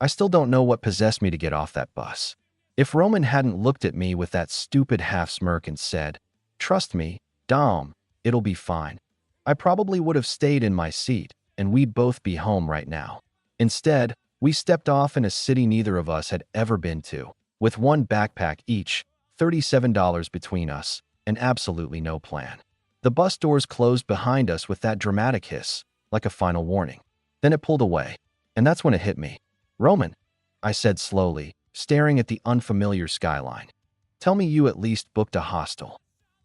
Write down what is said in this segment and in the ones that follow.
I still don't know what possessed me to get off that bus. If Roman hadn't looked at me with that stupid half smirk and said, "Trust me, Dom, it'll be fine," I probably would have stayed in my seat and we'd both be home right now. Instead, we stepped off in a city neither of us had ever been to, with one backpack each, $37 between us, and absolutely no plan. The bus doors closed behind us with that dramatic hiss, like a final warning. Then it pulled away, and that's when it hit me. "Roman," I said slowly, staring at the unfamiliar skyline. "Tell me you at least booked a hostel."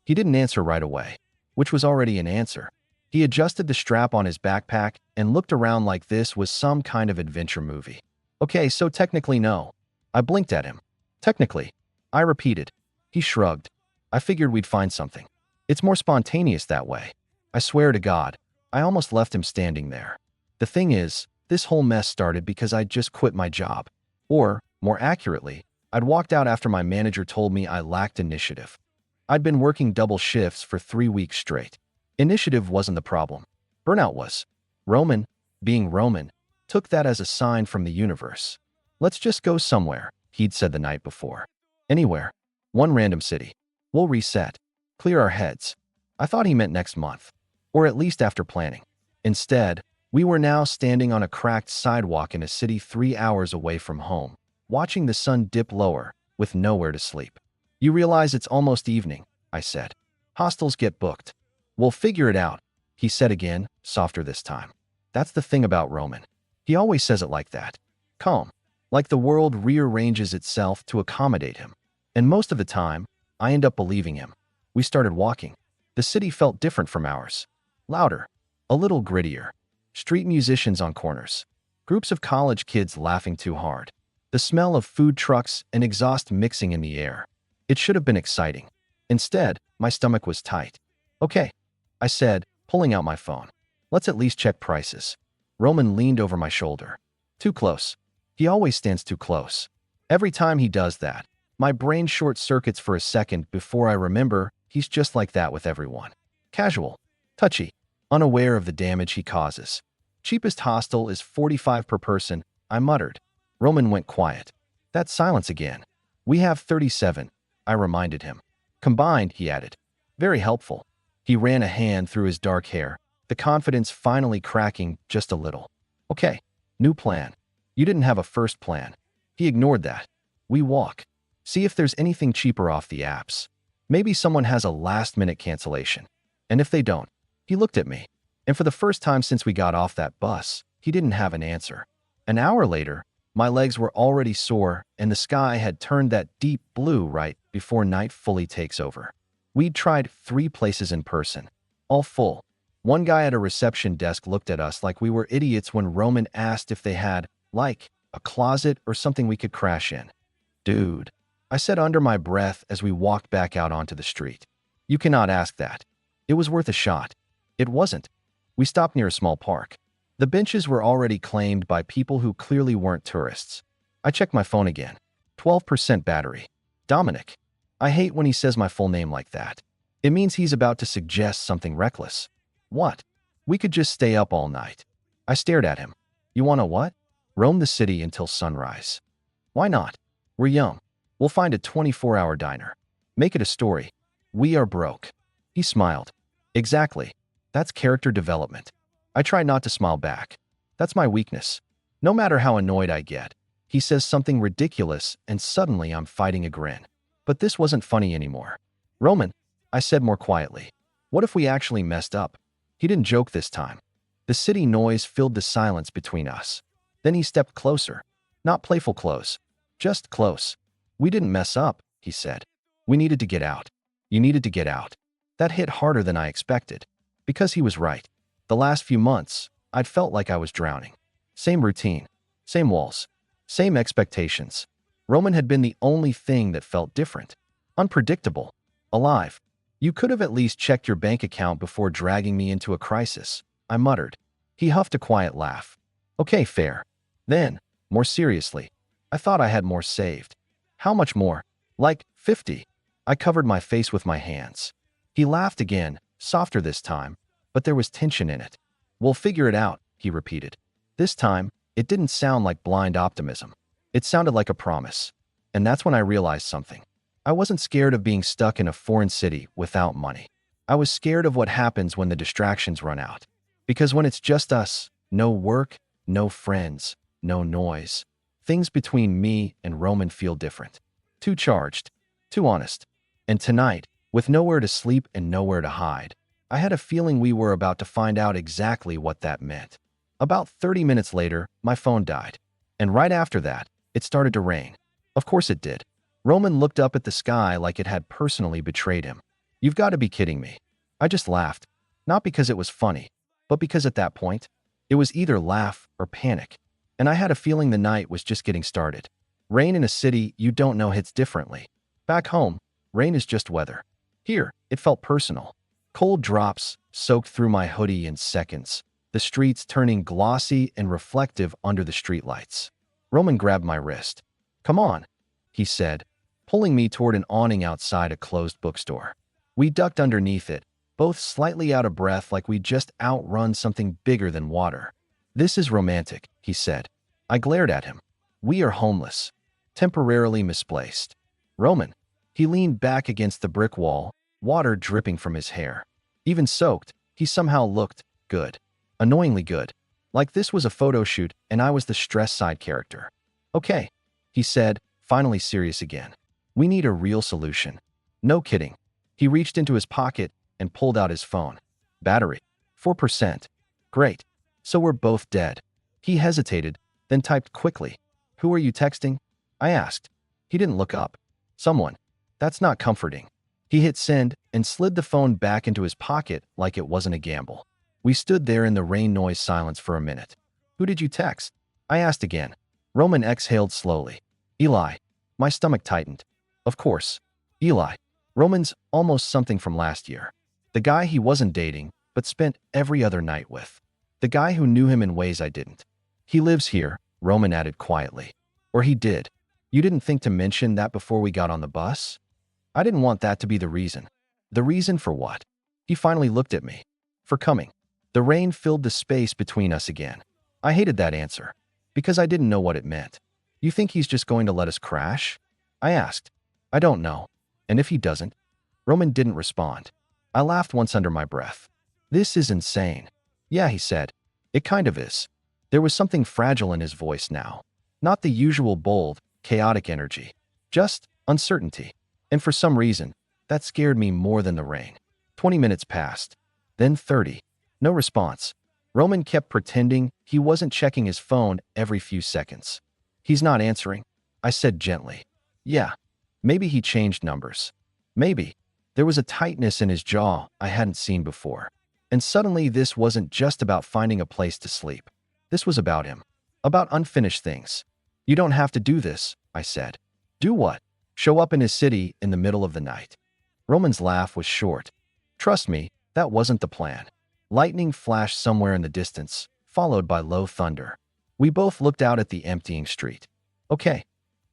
He didn't answer right away, which was already an answer. He adjusted the strap on his backpack and looked around like this was some kind of adventure movie. "Okay, so technically no." I blinked at him. "Technically," I repeated. He shrugged. "I figured we'd find something. It's more spontaneous that way." I swear to God, I almost left him standing there. The thing is, this whole mess started because I'd just quit my job. Or, more accurately, I'd walked out after my manager told me I lacked initiative. I'd been working double shifts for 3 weeks straight. Initiative wasn't the problem. Burnout was. Roman, being Roman, took that as a sign from the universe. "Let's just go somewhere," he'd said the night before. "Anywhere. One random city. We'll reset. Clear our heads." I thought he meant next month. Or at least after planning. Instead, we were now standing on a cracked sidewalk in a city 3 hours away from home, watching the sun dip lower, with nowhere to sleep. "You realize it's almost evening," I said. "Hostels get booked." "We'll figure it out," he said again, softer this time. That's the thing about Roman. He always says it like that. Calm. Like the world rearranges itself to accommodate him. And most of the time, I end up believing him. We started walking. The city felt different from ours. Louder. A little grittier. Street musicians on corners. Groups of college kids laughing too hard. The smell of food trucks and exhaust mixing in the air. It should have been exciting. Instead, my stomach was tight. "Okay," I said, pulling out my phone. "Let's at least check prices." Roman leaned over my shoulder. Too close. He always stands too close. Every time he does that, my brain short-circuits for a second before I remember he's just like that with everyone. Casual. Touchy. Unaware of the damage he causes. "Cheapest hostel is $45 per person," I muttered. Roman went quiet. That silence again. "We have 37, I reminded him. "Combined," he added. "Very helpful." He ran a hand through his dark hair, the confidence finally cracking just a little. "Okay. New plan." "You didn't have a first plan." He ignored that. "We walk. See if there's anything cheaper off the apps. Maybe someone has a last-minute cancellation. And if they don't." He looked at me. And for the first time since we got off that bus, he didn't have an answer. An hour later, my legs were already sore and the sky had turned that deep blue right before night fully takes over. We'd tried 3 places in person, all full. One guy at a reception desk looked at us like we were idiots when Roman asked if they had, like, a closet or something we could crash in. "Dude," I said under my breath as we walked back out onto the street. "You cannot ask that." It was worth a shot. It wasn't. We stopped near a small park. The benches were already claimed by people who clearly weren't tourists. I checked my phone again. 12% battery. Dominic. I hate when he says my full name like that. It means he's about to suggest something reckless. "What?" "We could just stay up all night." I stared at him. "You want to what?" "Roam the city until sunrise." "Why not? We're young. We'll find a 24-hour diner. Make it a story. We are broke." He smiled. "Exactly. That's character development." I try not to smile back. That's my weakness. No matter how annoyed I get, he says something ridiculous and suddenly I'm fighting a grin. But this wasn't funny anymore. "Roman," I said more quietly, "what if we actually messed up?" He didn't joke this time. The city noise filled the silence between us. Then he stepped closer. Not playful close. Just close. "We didn't mess up," he said. "We needed to get out." You needed to get out. That hit harder than I expected. Because he was right. The last few months, I'd felt like I was drowning. Same routine. Same walls. Same expectations. Roman had been the only thing that felt different. Unpredictable. Alive. "You could have at least checked your bank account before dragging me into a crisis," I muttered. He huffed a quiet laugh. "Okay, fair." Then, more seriously, "I thought I had more saved." "How much more?" "Like 50. I covered my face with my hands. He laughed again, softer this time, but there was tension in it. "We'll figure it out," he repeated. This time, It didn't sound like blind optimism. It sounded like a promise. And that's when I realized something. I wasn't scared of being stuck in a foreign city without money. I was scared of what happens when the distractions run out. Because when it's just us, no work, no friends, no noise, things between me and Roman feel different. Too charged, too honest. And tonight, with nowhere to sleep and nowhere to hide, I had a feeling we were about to find out exactly what that meant. About 30 minutes later, my phone died. And right after that, it started to rain. Of course it did. Roman looked up at the sky like it had personally betrayed him. You've got to be kidding me. I just laughed. Not because it was funny, but because at that point, it was either laugh or panic. And I had a feeling the night was just getting started. Rain in a city you don't know hits differently. Back home, rain is just weather. Here, it felt personal. Cold drops soaked through my hoodie in seconds, the streets turning glossy and reflective under the streetlights. Roman grabbed my wrist. "Come on," he said, pulling me toward an awning outside a closed bookstore. We ducked underneath it, both slightly out of breath like we'd just outrun something bigger than water. "This is romantic," he said. I glared at him. "We are homeless, temporarily misplaced." "Roman." He leaned back against the brick wall, water dripping from his hair. Even soaked, he somehow looked good. Annoyingly good. Like this was a photo shoot and I was the stress side character. "Okay," he said, finally serious again. "We need a real solution." "No kidding." He reached into his pocket and pulled out his phone. "Battery. 4%. Great. So we're both dead." He hesitated, then typed quickly. "Who are you texting?" I asked. He didn't look up. "Someone." That's not comforting. He hit send and slid the phone back into his pocket like it wasn't a gamble. We stood there in the rain noise silence for a minute. "Who did you text?" I asked again. Roman exhaled slowly. "Eli." My stomach tightened. Of course. Eli. Roman's almost something from last year. The guy he wasn't dating, but spent every other night with. The guy who knew him in ways I didn't. "He lives here," Roman added quietly. "Or he did. You didn't think to mention that before we got on the bus?" I didn't want that to be the reason. The reason for what? He finally looked at me. "For coming." The rain filled the space between us again. I hated that answer, because I didn't know what it meant. "You think he's just going to let us crash?" I asked. "I don't know. And if he doesn't?" Roman didn't respond. I laughed once under my breath. "This is insane." "Yeah," he said. "It kind of is." There was something fragile in his voice now. Not the usual bold, chaotic energy. Just uncertainty. And for some reason, that scared me more than the rain. 20 minutes passed. Then 30. No response. Roman kept pretending he wasn't checking his phone every few seconds. "He's not answering," I said gently. "Yeah. Maybe he changed numbers. Maybe." There was a tightness in his jaw I hadn't seen before. And suddenly this wasn't just about finding a place to sleep. This was about him. About unfinished things. "You don't have to do this," I said. "Do what?" "Show up in his city in the middle of the night." Roman's laugh was short. Trust me, that wasn't the plan. Lightning flashed somewhere in the distance, followed by low thunder. We both looked out at the emptying street. "Okay,"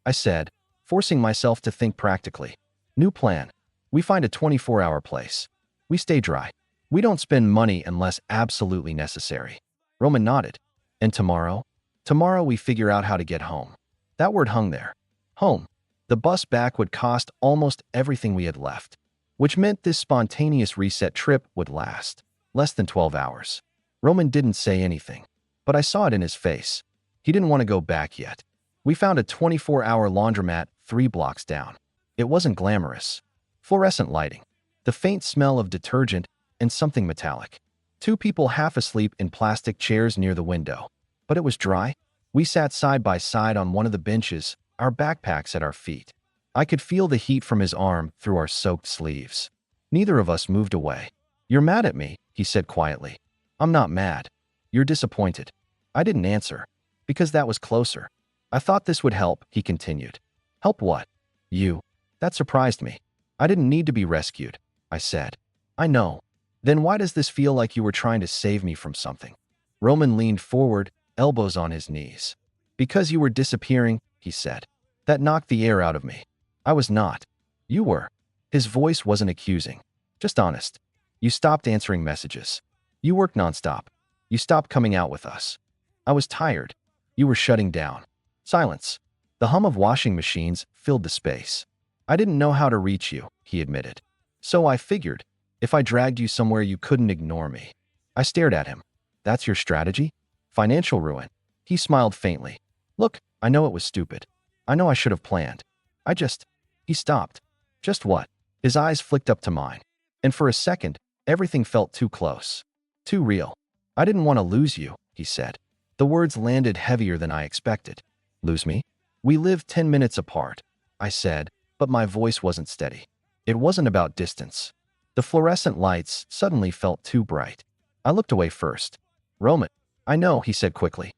I said, forcing myself to think practically. "New plan. We find a 24-hour place. We stay dry. We don't spend money unless absolutely necessary." Roman nodded. "And tomorrow?" "Tomorrow we figure out how to get home." That word hung there. Home. The bus back would cost almost everything we had left, which meant this spontaneous reset trip would last less than 12 hours. Roman didn't say anything, but I saw it in his face. He didn't want to go back yet. We found a 24-hour laundromat 3 blocks down. It wasn't glamorous. Fluorescent lighting, the faint smell of detergent, and something metallic. 2 people half asleep in plastic chairs near the window. But it was dry. We sat side by side on one of the benches, our backpacks at our feet. I could feel the heat from his arm through our soaked sleeves. Neither of us moved away. "You're mad at me," he said quietly. "I'm not mad. You're disappointed." I didn't answer, because that was closer. "I thought this would help," he continued. "Help what?" "You." That surprised me. "I didn't need to be rescued," I said. "I know. Then why does this feel like you were trying to save me from something?" Roman leaned forward, elbows on his knees. "Because you were disappearing," he said. That knocked the air out of me. I was not. You were. His voice wasn't accusing, just honest. "You stopped answering messages. You worked nonstop. You stopped coming out with us." I was tired. You were shutting down. Silence. The hum of washing machines filled the space. I didn't know how to reach you, he admitted. So I figured, if I dragged you somewhere you couldn't ignore me. I stared at him. That's your strategy? Financial ruin. He smiled faintly. Look, I know it was stupid. I know I should have planned. He stopped. Just what? His eyes flicked up to mine. And for a second, everything felt too close. Too real. I didn't want to lose you, he said. The words landed heavier than I expected. Lose me? We live 10 minutes apart, I said, but my voice wasn't steady. It wasn't about distance. The fluorescent lights suddenly felt too bright. I looked away first. Roman, I know, he said quickly.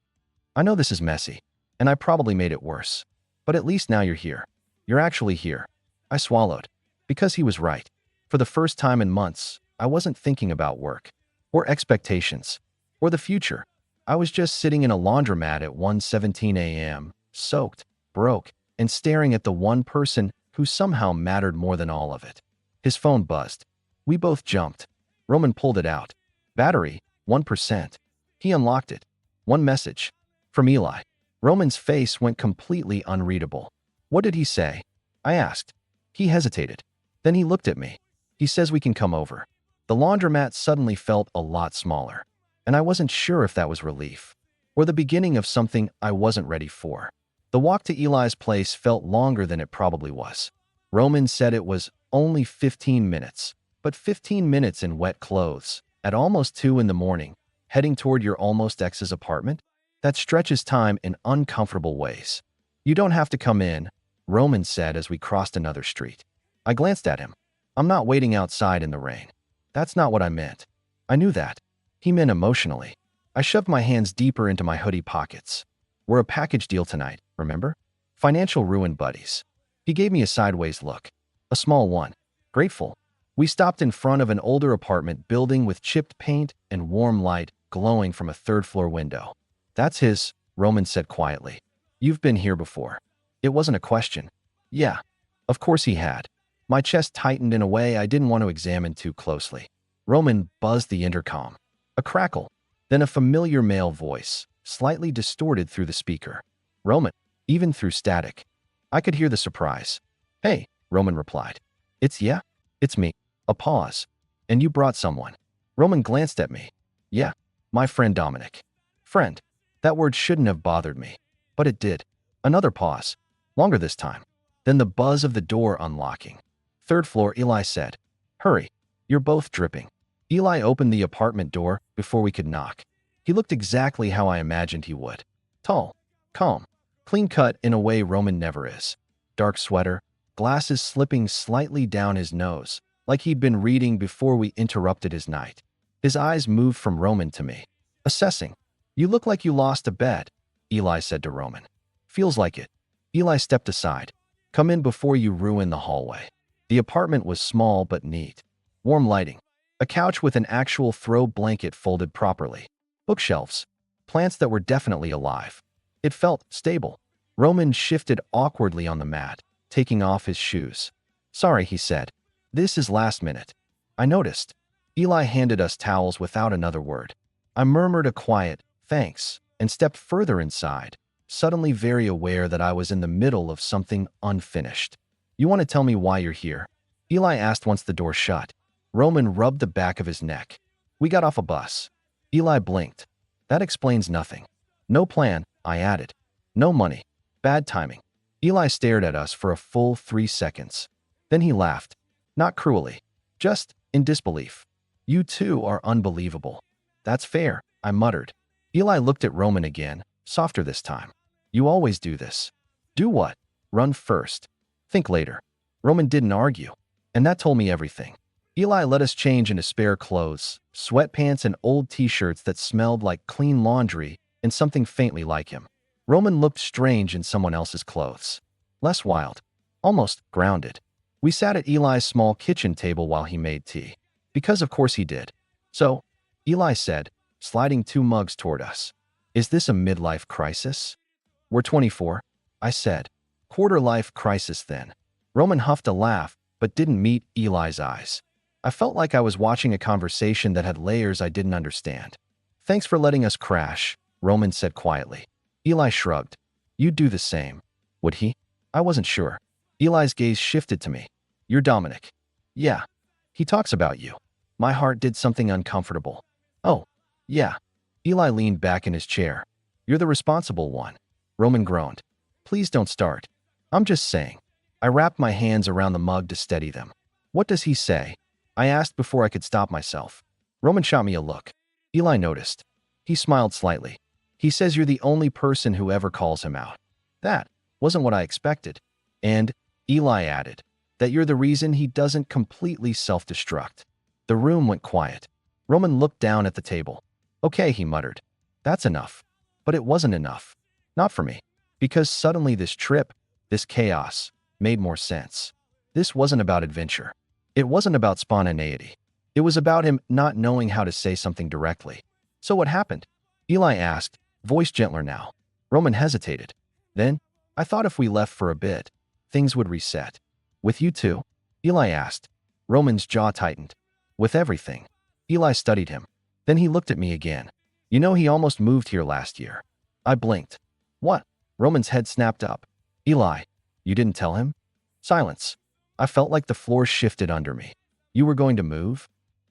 I know this is messy, and I probably made it worse. But at least now you're here. You're actually here. I swallowed. Because he was right. For the first time in months, I wasn't thinking about work, or expectations, or the future. I was just sitting in a laundromat at 1:17 a.m., soaked, broke, and staring at the one person who somehow mattered more than all of it. His phone buzzed. We both jumped. Roman pulled it out. Battery, 1%. He unlocked it. One message. From Eli. Roman's face went completely unreadable. What did he say? I asked. He hesitated. Then he looked at me. He says we can come over. The laundromat suddenly felt a lot smaller, and I wasn't sure if that was relief or the beginning of something I wasn't ready for. The walk to Eli's place felt longer than it probably was. Roman said it was only 15 minutes, but 15 minutes in wet clothes, at almost 2 in the morning, heading toward your almost ex's apartment? That stretches time in uncomfortable ways. You don't have to come in, Roman said as we crossed another street. I glanced at him. I'm not waiting outside in the rain. That's not what I meant. I knew that. He meant emotionally. I shoved my hands deeper into my hoodie pockets. We're a package deal tonight, remember? Financial ruin buddies. He gave me a sideways look. A small one. Grateful. We stopped in front of an older apartment building with chipped paint and warm light glowing from a third-floor window. That's his, Roman said quietly. You've been here before. It wasn't a question. Yeah, of course he had. My chest tightened in a way I didn't want to examine too closely. Roman buzzed the intercom. A crackle, then a familiar male voice, slightly distorted through the speaker. Roman, even through static. I could hear the surprise. Hey, Roman replied. It's me. A pause. And you brought someone. Roman glanced at me. Yeah, my friend Dominic. Friend. That word shouldn't have bothered me, but it did. Another pause. Longer this time. Then the buzz of the door unlocking. Third floor, Eli said. Hurry. You're both dripping. Eli opened the apartment door before we could knock. He looked exactly how I imagined he would. Tall, calm, clean-cut in a way Roman never is. Dark sweater, glasses slipping slightly down his nose, like he'd been reading before we interrupted his night. His eyes moved from Roman to me. Assessing. You look like you lost a bet, Eli said to Roman. Feels like it. Eli stepped aside. Come in before you ruin the hallway. The apartment was small but neat. Warm lighting. A couch with an actual throw blanket folded properly. Bookshelves. Plants that were definitely alive. It felt stable. Roman shifted awkwardly on the mat, taking off his shoes. Sorry, he said. This is last minute. I noticed. Eli handed us towels without another word. I murmured a quiet, thanks, and stepped further inside, suddenly very aware that I was in the middle of something unfinished. You want to tell me why you're here? Eli asked once the door shut. Roman rubbed the back of his neck. We got off a bus. Eli blinked. That explains nothing. No plan, I added. No money. Bad timing. Eli stared at us for a full 3 seconds. Then he laughed. Not cruelly. Just in disbelief. You two are unbelievable. That's fair, I muttered. Eli looked at Roman again, softer this time. You always do this. Do what? Run first. Think later. Roman didn't argue. And that told me everything. Eli let us change into spare clothes, sweatpants and old t-shirts that smelled like clean laundry and something faintly like him. Roman looked strange in someone else's clothes. Less wild. Almost grounded. We sat at Eli's small kitchen table while he made tea. Because of course he did. So, Eli said, sliding 2 mugs toward us. Is this a midlife crisis? We're 24, I said. Quarter-life crisis then. Roman huffed a laugh, but didn't meet Eli's eyes. I felt like I was watching a conversation that had layers I didn't understand. Thanks for letting us crash, Roman said quietly. Eli shrugged. You'd do the same. Would he? I wasn't sure. Eli's gaze shifted to me. You're Dominic. Yeah. He talks about you. My heart did something uncomfortable. Oh, yeah. Eli leaned back in his chair. You're the responsible one. Roman groaned. Please don't start. I'm just saying. I wrapped my hands around the mug to steady them. What does he say? I asked before I could stop myself. Roman shot me a look. Eli noticed. He smiled slightly. He says you're the only person who ever calls him out. That wasn't what I expected. And, Eli added, that you're the reason he doesn't completely self-destruct. The room went quiet. Roman looked down at the table. Okay, he muttered. That's enough. But it wasn't enough. Not for me. Because suddenly this trip, this chaos, made more sense. This wasn't about adventure. It wasn't about spontaneity. It was about him not knowing how to say something directly. So what happened? Eli asked, voice gentler now. Roman hesitated. Then, I thought if we left for a bit, things would reset. With you too? Eli asked. Roman's jaw tightened. With everything. Eli studied him. Then he looked at me again. You know he almost moved here last year. I blinked. What? Roman's head snapped up. Eli, you didn't tell him? Silence. I felt like the floor shifted under me. You were going to move?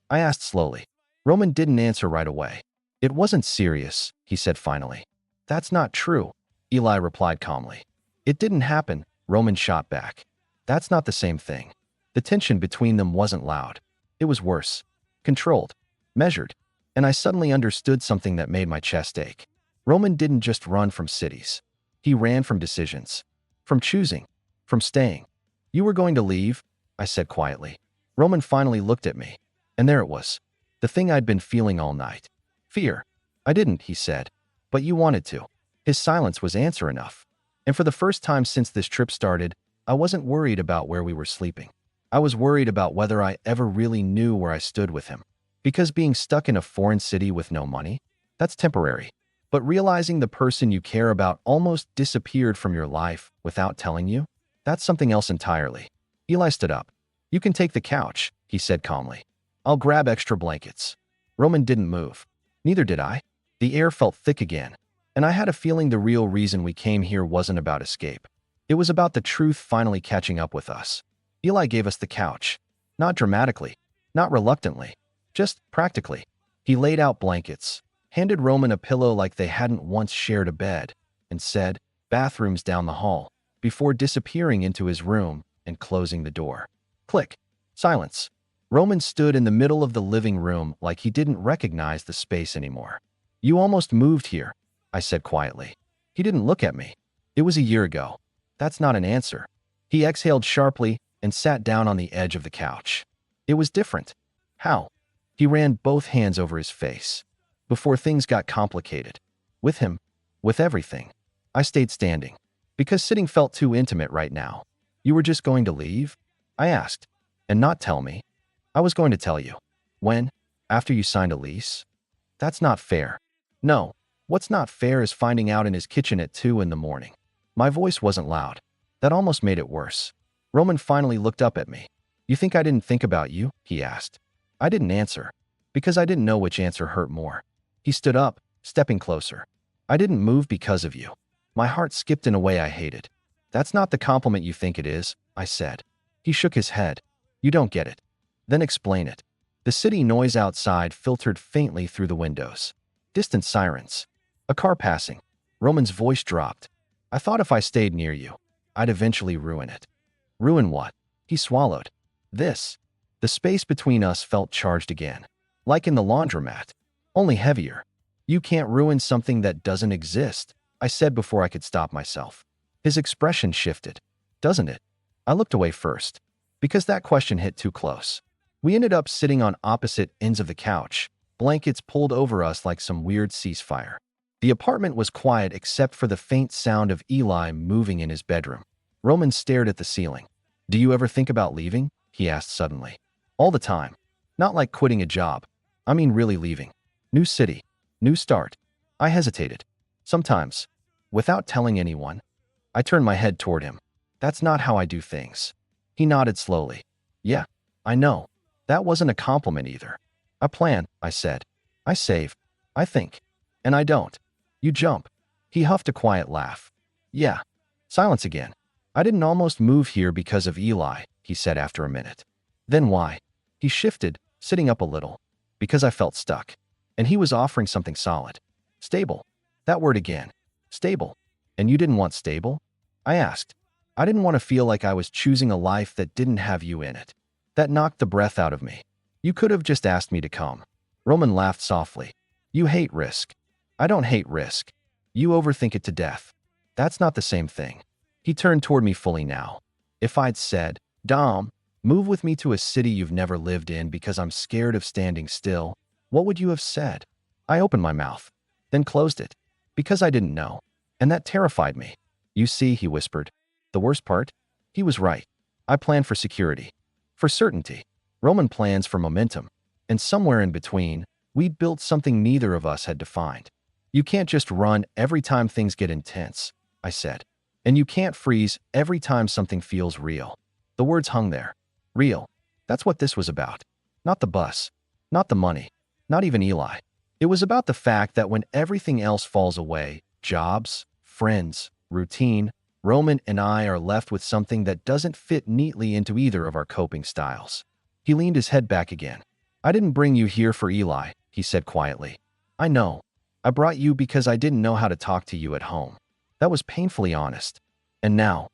I asked slowly. Roman didn't answer right away. It wasn't serious, he said finally. That's not true, Eli replied calmly. It didn't happen, Roman shot back. That's not the same thing. The tension between them wasn't loud. It was worse. Controlled. Measured. And I suddenly understood something that made my chest ache. Roman didn't just run from cities. He ran from decisions. From choosing. From staying. You were going to leave, I said quietly. Roman finally looked at me. And there it was. The thing I'd been feeling all night. Fear. I didn't, he said. But you wanted to. His silence was answer enough. And for the first time since this trip started, I wasn't worried about where we were sleeping. I was worried about whether I ever really knew where I stood with him. Because being stuck in a foreign city with no money, that's temporary. But realizing the person you care about almost disappeared from your life without telling you, that's something else entirely. Eli stood up. You can take the couch, he said calmly. I'll grab extra blankets. Roman didn't move. Neither did I. The air felt thick again, and I had a feeling the real reason we came here wasn't about escape. It was about the truth finally catching up with us. Eli gave us the couch. Not dramatically, not reluctantly, just practically. He laid out blankets, handed Roman a pillow like they hadn't once shared a bed, and said, bathrooms down the hall, before disappearing into his room and closing the door. Click. Silence. Roman stood in the middle of the living room like he didn't recognize the space anymore. You almost moved here, I said quietly. He didn't look at me. It was a year ago. That's not an answer. He exhaled sharply and sat down on the edge of the couch. It was different. How? He ran both hands over his face. Before things got complicated. With him. With everything. I stayed standing. Because sitting felt too intimate right now. You were just going to leave? I asked. And not tell me. I was going to tell you. When? After you signed a lease? That's not fair. No. What's not fair is finding out in his kitchen at 2 in the morning. My voice wasn't loud. That almost made it worse. Roman finally looked up at me. You think I didn't think about you? He asked. I didn't answer. Because I didn't know which answer hurt more. He stood up, stepping closer. I didn't move because of you. My heart skipped in a way I hated. That's not the compliment you think it is, I said. He shook his head. You don't get it. Then explain it. The city noise outside filtered faintly through the windows. Distant sirens. A car passing. Roman's voice dropped. I thought if I stayed near you, I'd eventually ruin it. Ruin what? He swallowed. This. The space between us felt charged again. Like in the laundromat. Only heavier. You can't ruin something that doesn't exist, I said before I could stop myself. His expression shifted. Doesn't it? I looked away first. Because that question hit too close. We ended up sitting on opposite ends of the couch, blankets pulled over us like some weird ceasefire. The apartment was quiet except for the faint sound of Eli moving in his bedroom. Roman stared at the ceiling. Do you ever think about leaving? He asked suddenly. All the time. Not like quitting a job. I mean really leaving. New city. New start. I hesitated. Sometimes. Without telling anyone. I turned my head toward him. That's not how I do things. He nodded slowly. Yeah, I know. That wasn't a compliment either. I plan, I said. I save. I think. And I don't. You jump. He huffed a quiet laugh. Yeah. Silence again. I didn't almost move here because of Eli, he said after a minute. Then why? He shifted, sitting up a little. Because I felt stuck. And he was offering something solid. Stable. That word again. Stable. And you didn't want stable? I asked. I didn't want to feel like I was choosing a life that didn't have you in it. That knocked the breath out of me. You could have just asked me to come. Roman laughed softly. You hate risk. I don't hate risk. You overthink it to death. That's not the same thing. He turned toward me fully now. If I'd said, Dom, move with me to a city you've never lived in because I'm scared of standing still, what would you have said? I opened my mouth, then closed it, because I didn't know. And that terrified me. You see, he whispered. The worst part? He was right. I planned for security. For certainty. Roman plans for momentum. And somewhere in between, we'd built something neither of us had defined. You can't just run every time things get intense, I said. And you can't freeze every time something feels real. The words hung there. Real. That's what this was about. Not the bus. Not the money. Not even Eli. It was about the fact that when everything else falls away, jobs, friends, routine, Roman and I are left with something that doesn't fit neatly into either of our coping styles. He leaned his head back again. I didn't bring you here for Eli, he said quietly. I know. I brought you because I didn't know how to talk to you at home. That was painfully honest. And now?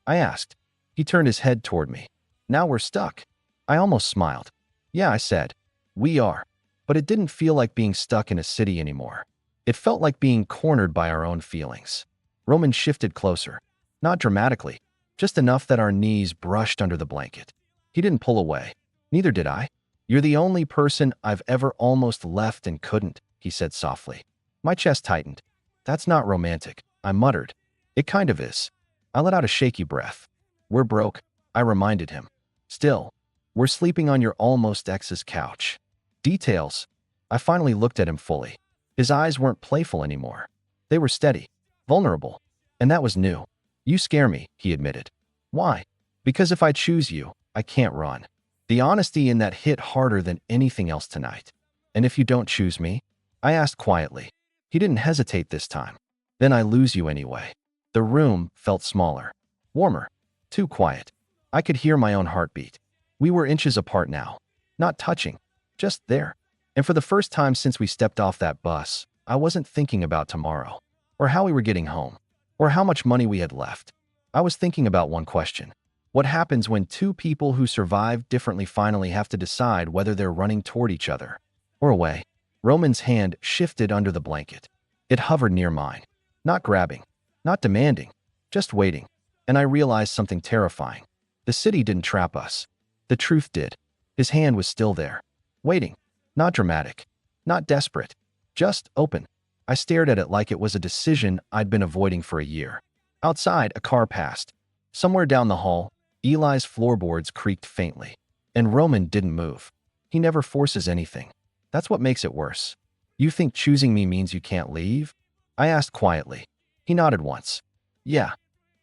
I asked. He turned his head toward me. Now we're stuck. I almost smiled. Yeah, I said. We are. But it didn't feel like being stuck in a city anymore. It felt like being cornered by our own feelings. Roman shifted closer. Not dramatically, just enough that our knees brushed under the blanket. He didn't pull away. Neither did I. You're the only person I've ever almost left and couldn't, he said softly. My chest tightened. That's not romantic, I muttered. It kind of is. I let out a shaky breath. We're broke, I reminded him. Still, we're sleeping on your almost ex's couch. Details. I finally looked at him fully. His eyes weren't playful anymore. They were steady, vulnerable, and that was new. You scare me, he admitted. Why? Because if I choose you, I can't run. The honesty in that hit harder than anything else tonight. And if you don't choose me? I asked quietly. He didn't hesitate this time. Then I lose you anyway. The room felt smaller, warmer, too quiet. I could hear my own heartbeat. We were inches apart now, not touching, just there. And for the first time since we stepped off that bus, I wasn't thinking about tomorrow, or how we were getting home, or how much money we had left. I was thinking about one question. What happens when two people who survived differently finally have to decide whether they're running toward each other or away? Roman's hand shifted under the blanket. It hovered near mine, not grabbing, not demanding, just waiting. And I realized something terrifying. The city didn't trap us. The truth did. His hand was still there, waiting, not dramatic, not desperate, just open. I stared at it like it was a decision I'd been avoiding for a year. Outside, a car passed. Somewhere down the hall, Eli's floorboards creaked faintly. And Roman didn't move. He never forces anything. That's what makes it worse. You think choosing me means you can't leave? I asked quietly. He nodded once. Yeah,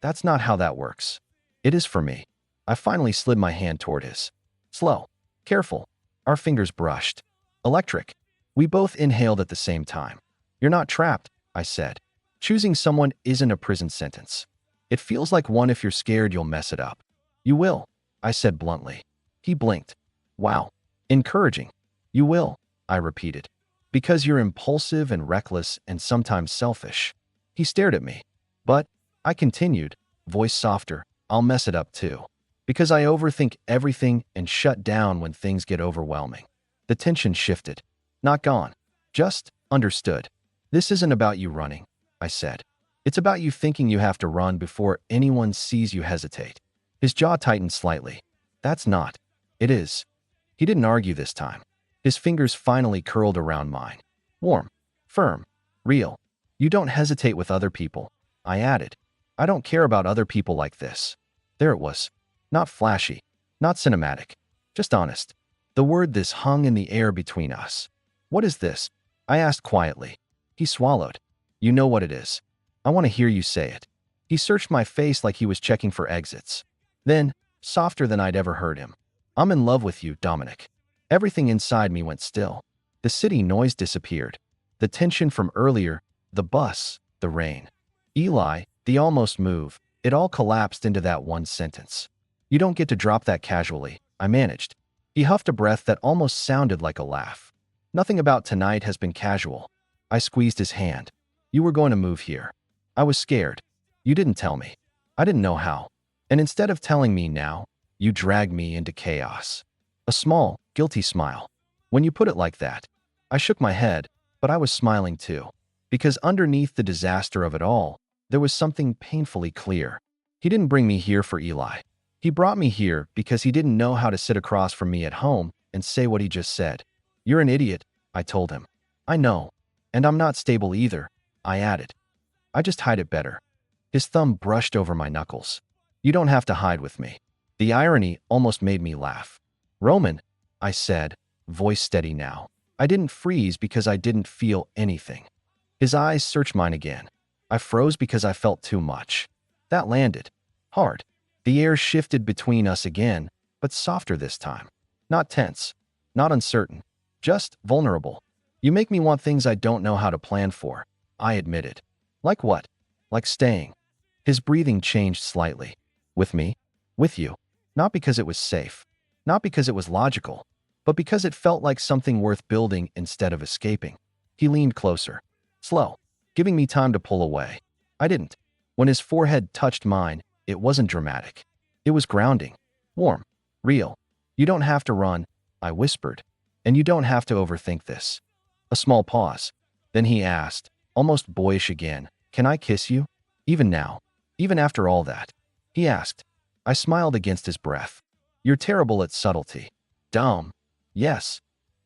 that's not how that works. It is for me. I finally slid my hand toward his. Slow, careful. Our fingers brushed. Electric. We both inhaled at the same time. You're not trapped, I said. Choosing someone isn't a prison sentence. It feels like one if you're scared you'll mess it up. You will, I said bluntly. He blinked. Wow. Encouraging. You will, I repeated. Because you're impulsive and reckless and sometimes selfish. He stared at me. But, I continued, voice softer, I'll mess it up too. Because I overthink everything and shut down when things get overwhelming. The tension shifted. Not gone. Just understood. This isn't about you running, I said. It's about you thinking you have to run before anyone sees you hesitate. His jaw tightened slightly. That's not. It is. He didn't argue this time. His fingers finally curled around mine. Warm. Firm. Real. You don't hesitate with other people, I added. I don't care about other people like this. There it was. Not flashy. Not cinematic. Just honest. The word this hung in the air between us. What is this? I asked quietly. He swallowed. You know what it is. I want to hear you say it. He searched my face like he was checking for exits. Then, softer than I'd ever heard him. I'm in love with you, Dominic. Everything inside me went still. The city noise disappeared. The tension from earlier, the bus, the rain. Eli, the almost move, it all collapsed into that one sentence. You don't get to drop that casually, I managed. He huffed a breath that almost sounded like a laugh. Nothing about tonight has been casual. I squeezed his hand. You were going to move here. I was scared. You didn't tell me. I didn't know how. And instead of telling me now, you dragged me into chaos. A small, guilty smile. When you put it like that, I shook my head, but I was smiling too. Because underneath the disaster of it all, there was something painfully clear. He didn't bring me here for Eli. He brought me here because he didn't know how to sit across from me at home and say what he just said. You're an idiot, I told him. I know. And I'm not stable either, I added. I just hide it better. His thumb brushed over my knuckles. You don't have to hide with me. The irony almost made me laugh. Roman, I said, voice steady now. I didn't freeze because I didn't feel anything. His eyes searched mine again. I froze because I felt too much. That landed. Hard. The air shifted between us again, but softer this time. Not tense. Not uncertain. Just vulnerable. You make me want things I don't know how to plan for, I admitted. Like what? Like staying. His breathing changed slightly. With me? With you. Not because it was safe. Not because it was logical. But because it felt like something worth building instead of escaping. He leaned closer. Slow. Giving me time to pull away. I didn't. When his forehead touched mine, it wasn't dramatic. It was grounding. Warm. Real. You don't have to run, I whispered. And you don't have to overthink this. A small pause. Then he asked, almost boyish again, can I kiss you? Even now. Even after all that. He asked. I smiled against his breath. You're terrible at subtlety. Dumb. Yes.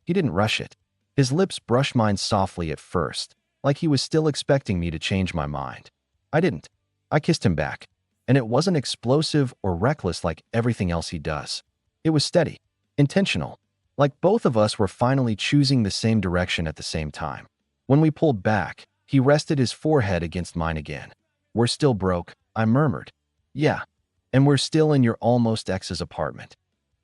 He didn't rush it. His lips brushed mine softly at first, like he was still expecting me to change my mind. I didn't. I kissed him back. And it wasn't explosive or reckless like everything else he does. It was steady. Intentional. Like both of us were finally choosing the same direction at the same time. When we pulled back, he rested his forehead against mine again. We're still broke, I murmured. Yeah. And we're still in your almost ex's apartment.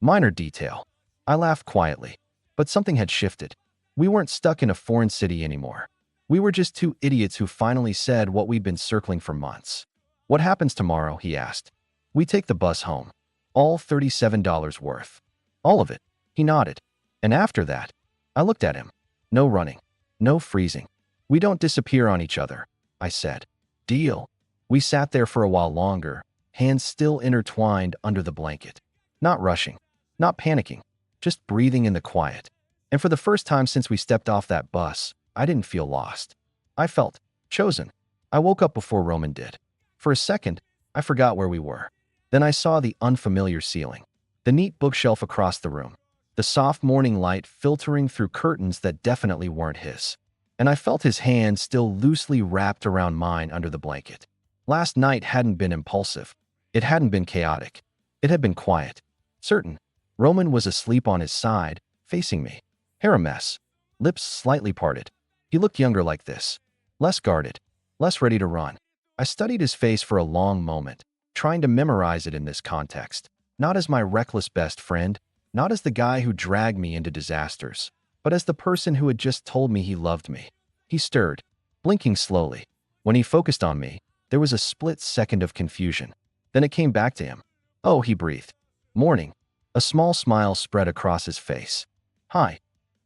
Minor detail. I laughed quietly. But something had shifted. We weren't stuck in a foreign city anymore. We were just two idiots who finally said what we'd been circling for months. What happens tomorrow? He asked. We take the bus home. All $37 worth. All of it. He nodded. And after that, I looked at him. No running. No freezing. We don't disappear on each other, I said. Deal. We sat there for a while longer, hands still intertwined under the blanket. Not rushing. Not panicking. Just breathing in the quiet. And for the first time since we stepped off that bus, I didn't feel lost. I felt chosen. I woke up before Roman did. For a second, I forgot where we were. Then I saw the unfamiliar ceiling. The neat bookshelf across the room. The soft morning light filtering through curtains that definitely weren't his. And I felt his hand still loosely wrapped around mine under the blanket. Last night hadn't been impulsive. It hadn't been chaotic. It had been quiet. Certain. Roman was asleep on his side, facing me. Hair a mess. Lips slightly parted. He looked younger like this. Less guarded. Less ready to run. I studied his face for a long moment, trying to memorize it in this context. Not as my reckless best friend, not as the guy who dragged me into disasters, but as the person who had just told me he loved me. He stirred, blinking slowly. When he focused on me, there was a split second of confusion. Then it came back to him. Oh, he breathed. Morning. A small smile spread across his face. Hi.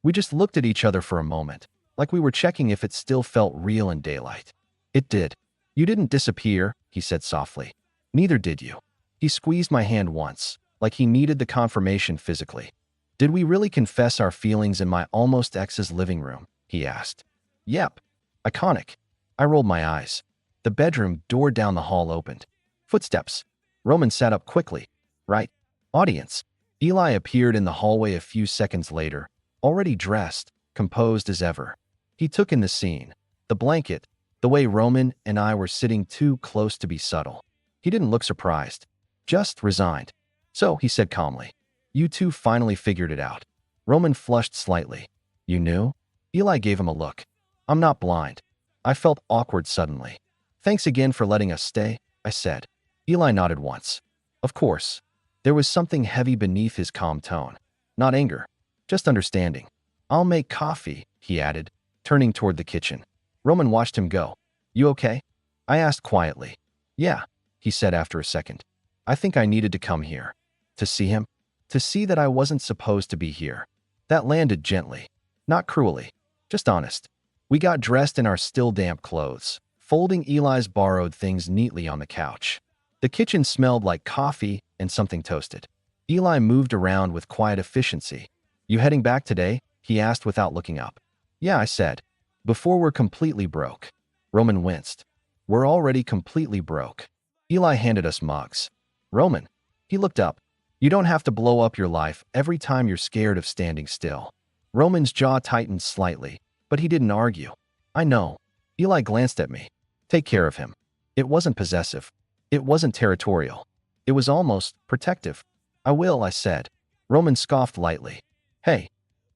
We just looked at each other for a moment, like we were checking if it still felt real in daylight. It did. You didn't disappear, he said softly. Neither did you. He squeezed my hand once, like he needed the confirmation physically. Did we really confess our feelings in my almost ex's living room? He asked. Yep. Iconic. I rolled my eyes. The bedroom door down the hall opened. Footsteps. Roman sat up quickly. Right. Audience. Eli appeared in the hallway a few seconds later, already dressed, composed as ever. He took in the scene. The blanket, the way Roman and I were sitting too close to be subtle. He didn't look surprised. Just resigned. So, he said calmly, you two finally figured it out. Roman flushed slightly. You knew? Eli gave him a look. I'm not blind. I felt awkward suddenly. Thanks again for letting us stay, I said. Eli nodded once. Of course. There was something heavy beneath his calm tone. Not anger. Just understanding. I'll make coffee, he added, turning toward the kitchen. Roman watched him go. You okay? I asked quietly. Yeah, he said after a second. I think I needed to come here. To see him? To see that I wasn't supposed to be here. That landed gently. Not cruelly. Just honest. We got dressed in our still damp clothes, folding Eli's borrowed things neatly on the couch. The kitchen smelled like coffee and something toasted. Eli moved around with quiet efficiency. You heading back today? He asked without looking up. Yeah, I said. Before we're completely broke. Roman winced. We're already completely broke. Eli handed us mugs. Roman. He looked up. You don't have to blow up your life every time you're scared of standing still. Roman's jaw tightened slightly, but he didn't argue. I know. Eli glanced at me. Take care of him. It wasn't possessive. It wasn't territorial. It was almost protective. I will, I said. Roman scoffed lightly. Hey.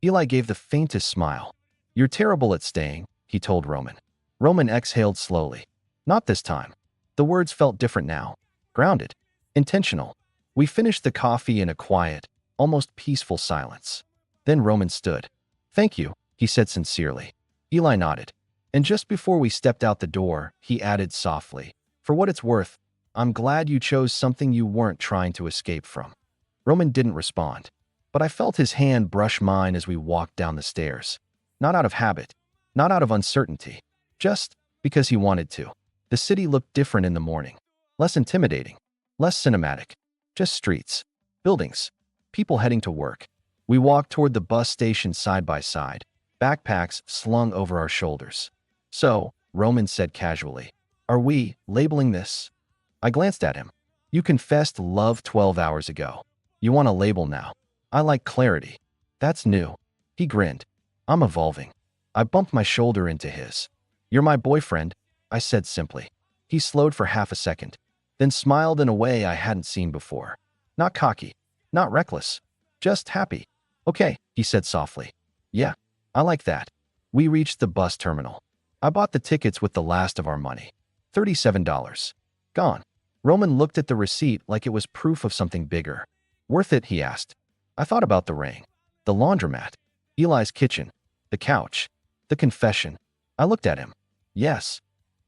Eli gave the faintest smile. You're terrible at staying, he told Roman. Roman exhaled slowly. Not this time. The words felt different now. Grounded. Intentional. We finished the coffee in a quiet, almost peaceful silence. Then Roman stood. Thank you, he said sincerely. Eli nodded. And just before we stepped out the door, he added softly, for what it's worth, I'm glad you chose something you weren't trying to escape from. Roman didn't respond, but I felt his hand brush mine as we walked down the stairs. Not out of habit, not out of uncertainty, just because he wanted to. The city looked different in the morning. Less intimidating, less cinematic. Just streets, buildings, people heading to work. We walked toward the bus station side by side, backpacks slung over our shoulders. So, Roman said casually, are we labeling this? I glanced at him. You confessed love 12 hours ago. You want a label now. I like clarity. That's new. He grinned. I'm evolving. I bumped my shoulder into his. You're my boyfriend, I said simply. He slowed for half a second, then smiled in a way I hadn't seen before. Not cocky, not reckless, just happy. Okay, he said softly. Yeah, I like that. We reached the bus terminal. I bought the tickets with the last of our money. $37. Gone. Roman looked at the receipt like it was proof of something bigger. Worth it, he asked. I thought about the ring, the laundromat, Eli's kitchen, the couch, the confession. I looked at him. Yes.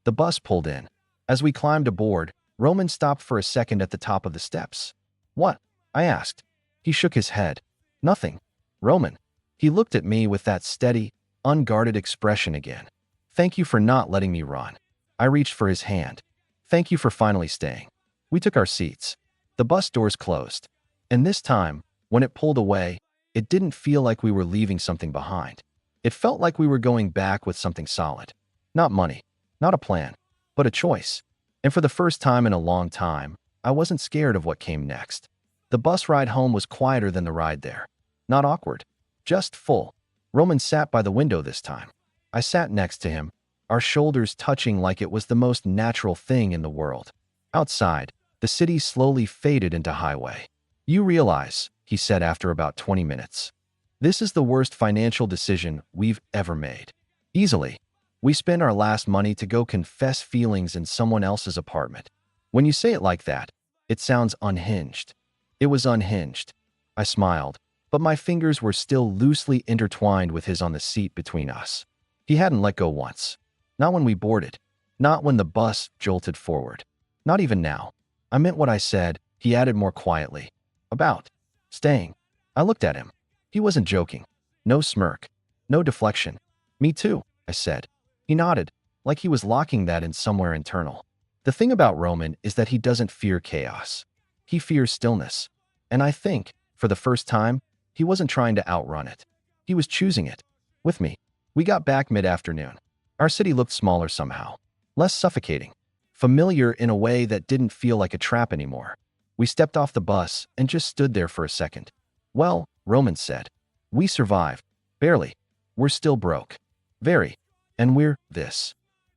The bus pulled in. As we climbed aboard, Roman stopped for a second at the top of the steps. What? I asked. He shook his head. Nothing. Roman. He looked at me with that steady, unguarded expression again. Thank you for not letting me run. I reached for his hand. Thank you for finally staying. We took our seats. The bus doors closed. And this time, when it pulled away, it didn't feel like we were leaving something behind. It felt like we were going back with something solid. Not money, not a plan, but a choice. And for the first time in a long time, I wasn't scared of what came next. The bus ride home was quieter than the ride there. Not awkward, just full. Roman sat by the window this time. I sat next to him, our shoulders touching like it was the most natural thing in the world. Outside, the city slowly faded into highway. You realize, he said after about 20 minutes, this is the worst financial decision we've ever made. Easily. We spent our last money to go confess feelings in someone else's apartment. When you say it like that, it sounds unhinged. It was unhinged. I smiled, but my fingers were still loosely intertwined with his on the seat between us. He hadn't let go once. Not when we boarded. Not when the bus jolted forward. Not even now. I meant what I said, he added more quietly. About staying. I looked at him. He wasn't joking. No smirk. No deflection. Me too, I said. He nodded, like he was locking that in somewhere internal. The thing about Roman is that he doesn't fear chaos. He fears stillness. And I think, for the first time, he wasn't trying to outrun it. He was choosing it. With me. We got back mid-afternoon. Our city looked smaller somehow. Less suffocating. Familiar in a way that didn't feel like a trap anymore. We stepped off the bus and just stood there for a second. Well, Roman said. We survived. Barely. We're still broke. Very. And we're this.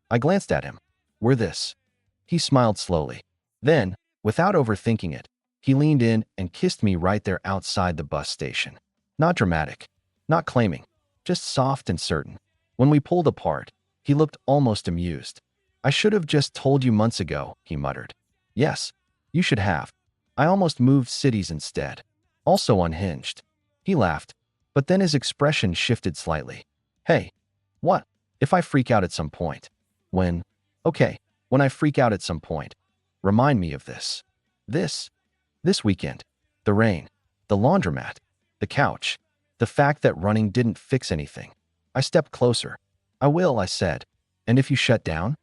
I glanced at him. We're this. He smiled slowly. Then, without overthinking it, he leaned in and kissed me right there outside the bus station. Not dramatic. Not claiming. Just soft and certain. When we pulled apart, he looked almost amused. I should have just told you months ago, he muttered. Yes, you should have. I almost moved cities instead. Also unhinged. He laughed, but then his expression shifted slightly. Hey, what? If I freak out at some point? When? Okay, when I freak out at some point, remind me of this. This, this weekend. The rain, the laundromat, the couch, the fact that running didn't fix anything. I stepped closer. I will, I said. And if you shut down?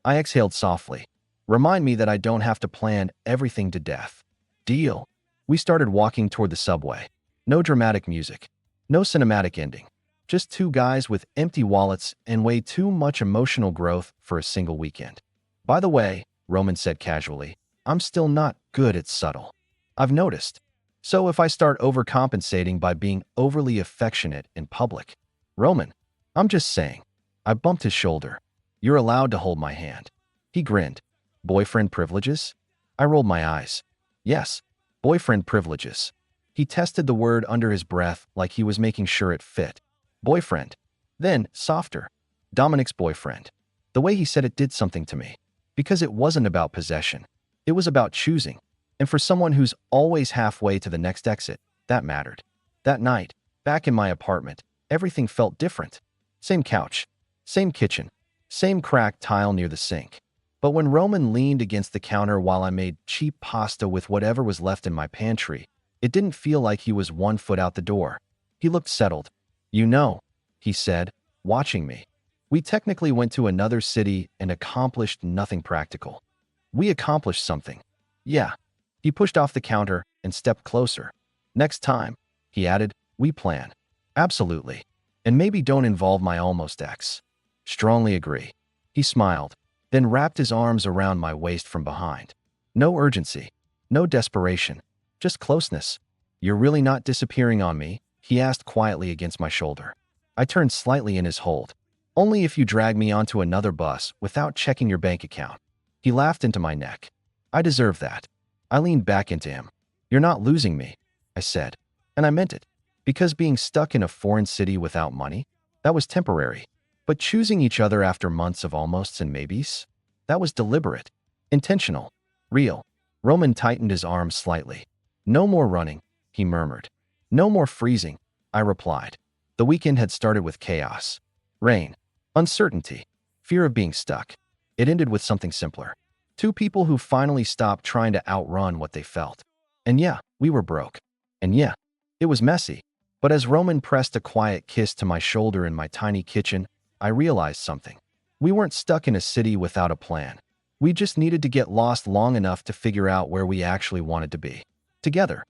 I exhaled softly. Remind me that I don't have to plan everything to death. Deal. We started walking toward the subway. No dramatic music. No cinematic ending. Just two guys with empty wallets and way too much emotional growth for a single weekend. By the way, Roman said casually, I'm still not good at subtle. I've noticed. So if I start overcompensating by being overly affectionate in public. Roman, I'm just saying. I bumped his shoulder. You're allowed to hold my hand. He grinned. Boyfriend privileges? I rolled my eyes. Yes, boyfriend privileges. He tested the word under his breath like he was making sure it fit. Boyfriend. Then, softer. Dominic's boyfriend. The way he said it did something to me. Because it wasn't about possession. It was about choosing. And for someone who's always halfway to the next exit, that mattered. That night, back in my apartment, everything felt different. Same couch. Same kitchen. Same cracked tile near the sink. But when Roman leaned against the counter while I made cheap pasta with whatever was left in my pantry, it didn't feel like he was 1 foot out the door. He looked settled. You know, he said, watching me. We technically went to another city and accomplished nothing practical. We accomplished something. Yeah. He pushed off the counter and stepped closer. Next time, he added, we plan. Absolutely. And maybe don't involve my almost ex. Strongly agree. He smiled, then wrapped his arms around my waist from behind. No urgency. No desperation. Just closeness. You're really not disappearing on me? He asked quietly against my shoulder. I turned slightly in his hold. Only if you drag me onto another bus without checking your bank account. He laughed into my neck. I deserve that. I leaned back into him. You're not losing me, I said. And I meant it. Because being stuck in a foreign city without money, that was temporary. But choosing each other after months of almosts and maybes, that was deliberate, intentional, real. Roman tightened his arms slightly. No more running, he murmured. No more freezing, I replied. The weekend had started with chaos. Rain, uncertainty, fear of being stuck. It ended with something simpler. Two people who finally stopped trying to outrun what they felt. And yeah, we were broke. And yeah, it was messy. But as Roman pressed a quiet kiss to my shoulder in my tiny kitchen, I realized something. We weren't stuck in a city without a plan. We just needed to get lost long enough to figure out where we actually wanted to be. Together.